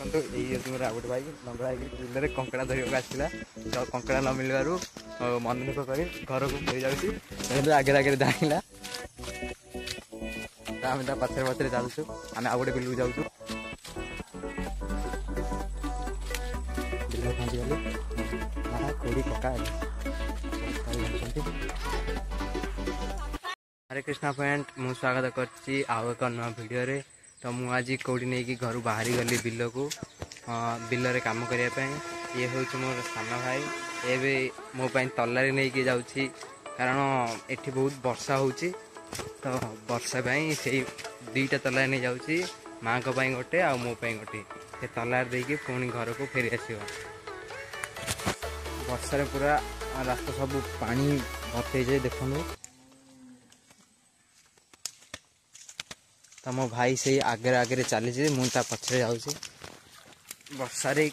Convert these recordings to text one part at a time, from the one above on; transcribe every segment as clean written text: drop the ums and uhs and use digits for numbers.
ଦେଖନ୍ତୁ ଏଇ ହେଉଛି ମୋର ଆଉ ଗୋଟେ ଭାଇ ଲଙ୍ଗଳା ହେଇକି ବିଲରେ କଙ୍କଡ଼ା ଧରିବାକୁ ଆସିଥିଲା। ତ କଙ୍କଡ଼ା ନ ମିଳିବାରୁ ମନ ଦୁଃଖ କରି ଘରକୁ ଫେରି ଯାଉଛି। କିନ୍ତୁ ଆଗରେ ଆଗରେ ଧାଇଁଲା। ତ ଆମେ ତା ପଛରେ ପଛରେ ଚାଲୁଛୁ। ଆମେ ଆଉ ଗୋଟେ ବିଲକୁ ଯାଉଛୁ। ବିଲ ପହଞ୍ଚିଗଲୁ। ମା ଖୁଡ଼ି କକା हरे कृष्णा फ्रेंड मु स्वागत करछि आउ एक नया वीडियो रे। तो मु आज कौड़ी नहीं कि घर बाहरी गली बिल को बिल रे काम करने। ये हूँ मोर सान भाई ये मो तलारी नहीं कि जाऊँगी कारण एठी बहुत वर्षा होची। तो वर्षा से दुईटा तलारी नहीं जाऊँगी माँ को गोटे आ मो गोटे से तलार देकी पुणी घर को फेरी आसो। वर्षा पूरा रास्ता सब पानी भर्ती जाए देखो। तो मो भाई से आगे आगे चली मुझे पछरे जाऊँ। वर्षारे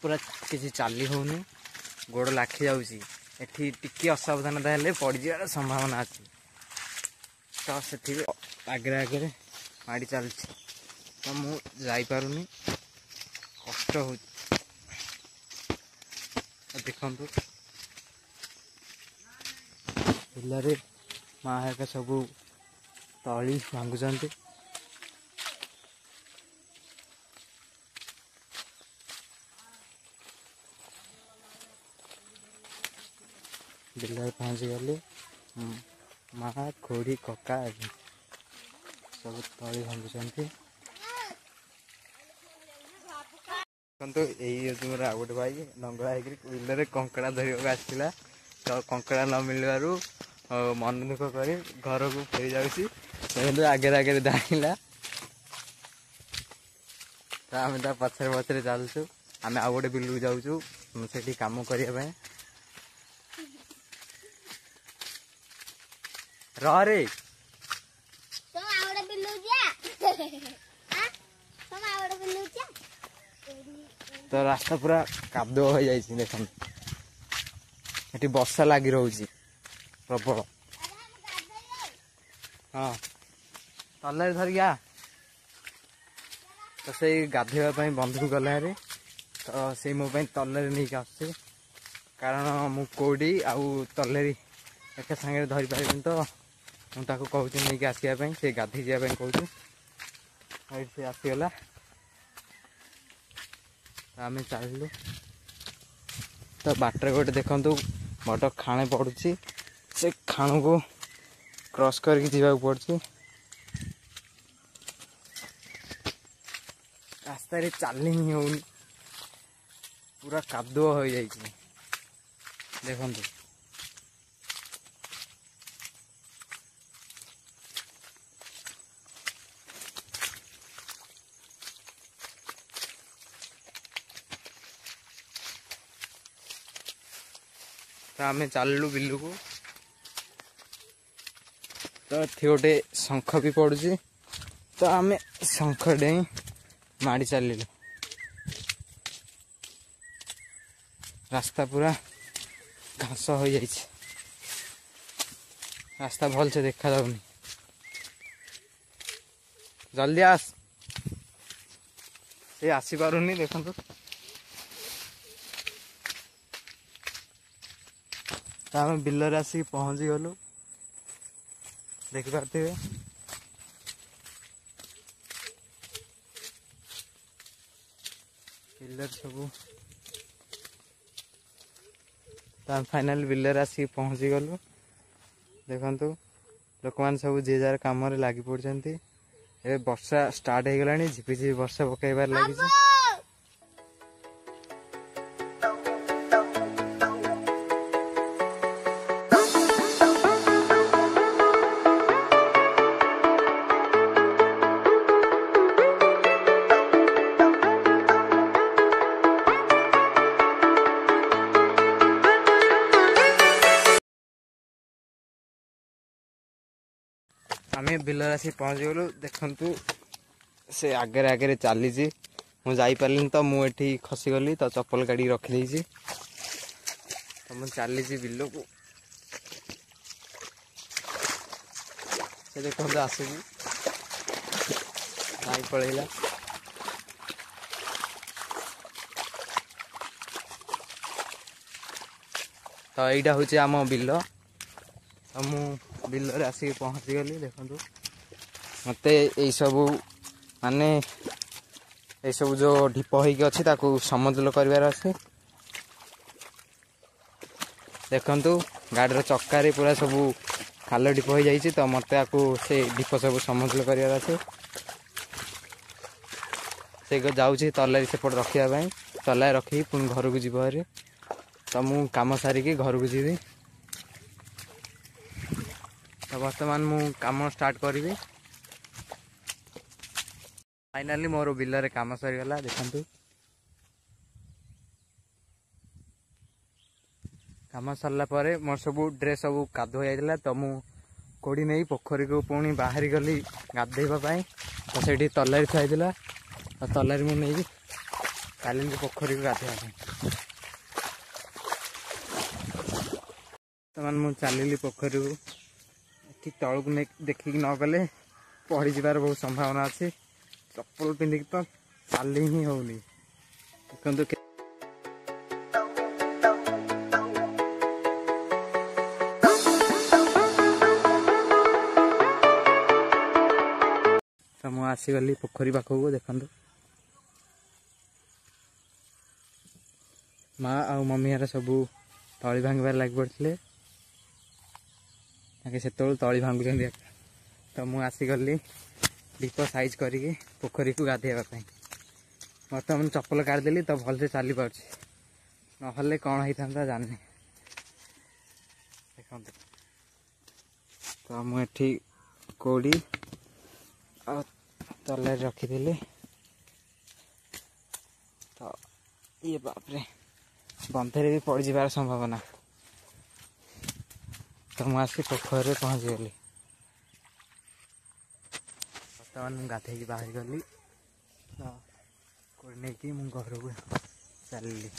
पूरा किसी चली होनी गोड़ लाखी जाऊँगी। एठी टिके असावधानता हेले पड़ जावार संभावना अच्छी। तो से आगे आगे माड़ी चलती तो मुझे कष्ट हो। देखु बिलरे माँ हेका सब तली भांगुंट। बिल पहुँची गली माँ खोड़ी कका सब तली भांगुंट। यही मोर आ गए भाई लंगड़ा बिल कंकड़ा धरवाक आसला। तो कंकड़ा न मिलू मन दुख कर घर को फेरी जाऊँगी। आगे आगे धाइला। तो आम पछरे पछरे चलुचु। आम आउ गोटे बिल को जाऊँ से कम करने। रे तो रास्ता पूरा कादुआ हो जाए देख। ये वर्षा लगी रोचे प्रबल। हाँ तलारी धरिक आ। तो से गाधेवाई बंधु गला। तो से मो तलारी नहीं आसुचे कारण मु कौड़ी आउ तलारी एक सागर धरी पारे। तो मुझे कहूँ नहीं कि आसवाई से गाधे जावाई कहूँ से आसीगला। आम चलू तो बाटर गोटे देखु बड़ खाणे पड़ुची से खाण को क्रॉस करके जावाक पड़ुची। रास्ता रे चली ही होनी पूरा कादुआ हो जाए देखु। तो आम चलू बिलू को। तो गोटे शंख भी पड़ुची। तो आम शंख डेई माड़ी चलू। रास्ता पूरा घास हो जाए। रास्ता भल से देखा जाऊनी। जल्दी आस से आसी पारुनी देखो। तो आम बिलर आसिक पहुँची गलु देखिपारे। बिलर सब तो फाइनाल बिलर आसिक पहुँची गलु देखु। लोक मैंने सब जे जार कम लगी पड़ते। वर्षा स्टार्ट हो गला झिपी वर्षा पकईबार लगी। आम बिलर आसी पहुँच गलु देखु से आगे आगे चली मुझे तो मुझे खसीगली। तो चप्पल काढ़ी रखीदे तो मुझे चली बिल को। देखो आसुची भाई पलैला। तो यहाँ हूँ आम बिल तो मु बिल आसिक पहुँचीगली देखु मत सब माने ये सब जो ढीप होगी अच्छी समतुल कर देखु गाड़ी चक्कर पूरा सब खाल ढीप हो जाए तो मत से ढीप सब समतुल कर जाऊँगी तलारी सेपट रखापी तलारी रखी पुणी घर को जीव हारी तो मु काम सारिकी घर को जीवी तो बर्तमान मु काम स्टार्ट करी फाइनाली मोर बिल रे काम सरीगला देखु काम सरला परे मोर सब ड्रेस सब कादो जाइला तो मु कोड़ी नहीं पोखरी को पुणी बाहरी गली गाधेवाई तो से तलारी थुआला तो तलारी मु नहीं चली पोखरी को गाधेवा बर्तमान मु चलि पोखरी को ठीक तौक देखिक न गले पड़ी जबार बहुत संभावना अच्छी चप्पल पिंधिक तो चली ही होनी देखो तो मु आसीगली पोखरी पाखक देखु माँ आ मम्मी यार सब तली भांगार लग पड़े से तली भांगुं तो मु आसीगली दीप साइज करके पोखरी को गाधेवाई बर्तमान चप्पल काटिदेली तो भलसे चली पार्छ ना कौन होता जानी देखो तो मुझे कोड़ी तलारी रखीदे तो ये बापरे बंधे भी पड़ जाबार संभावना तो मुझे पोखर पहुँची गली बर्तमान गाधे बाहर गली तो कोई नहीं कि मु घर को चलि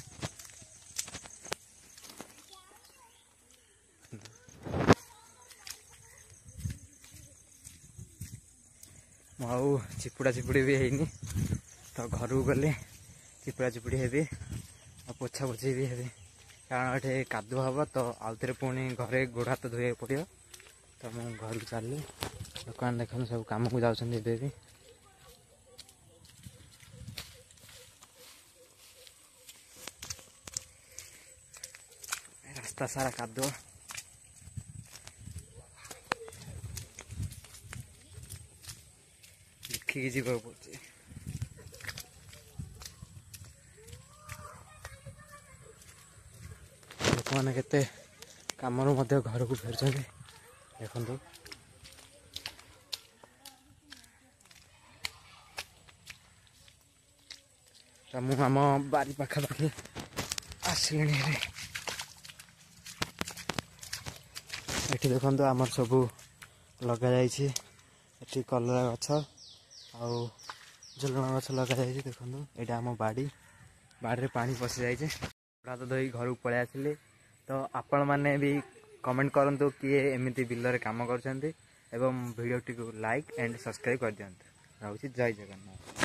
मु चिपुड़ा चिपुड़ी भी है तो घर को गले चिपुड़ा चिपुड़ी हेबी और पोछा पोछी भी हेबी कारण ये कादुआ हम तो आउ थे पुणी घरे गोड़ हाथ धोया पड़ो तो मु घर को चलि दुकान देखो सब कम को जाऊँ भी रास्ता सारा कादुआ देखिकी जीवा पड़े लोक मैंने केते काम घर को फेर देखु तो मु आम बारी पाखापाखि आसली देखु आम सब लग जाइए कलरा गछ आउ झुलण गछ लग जाइए देखु यहाँ आम बाड़ी बाड़ी पानी पशि जाइए हाथ धोई घर को पलि आसिली तो आपण मैंने भी कमेंट करंतु किए एमती बिल काम कर वीडियो टी को लाइक एंड सब्सक्राइब कर दिखाँ। जय जगन्नाथ।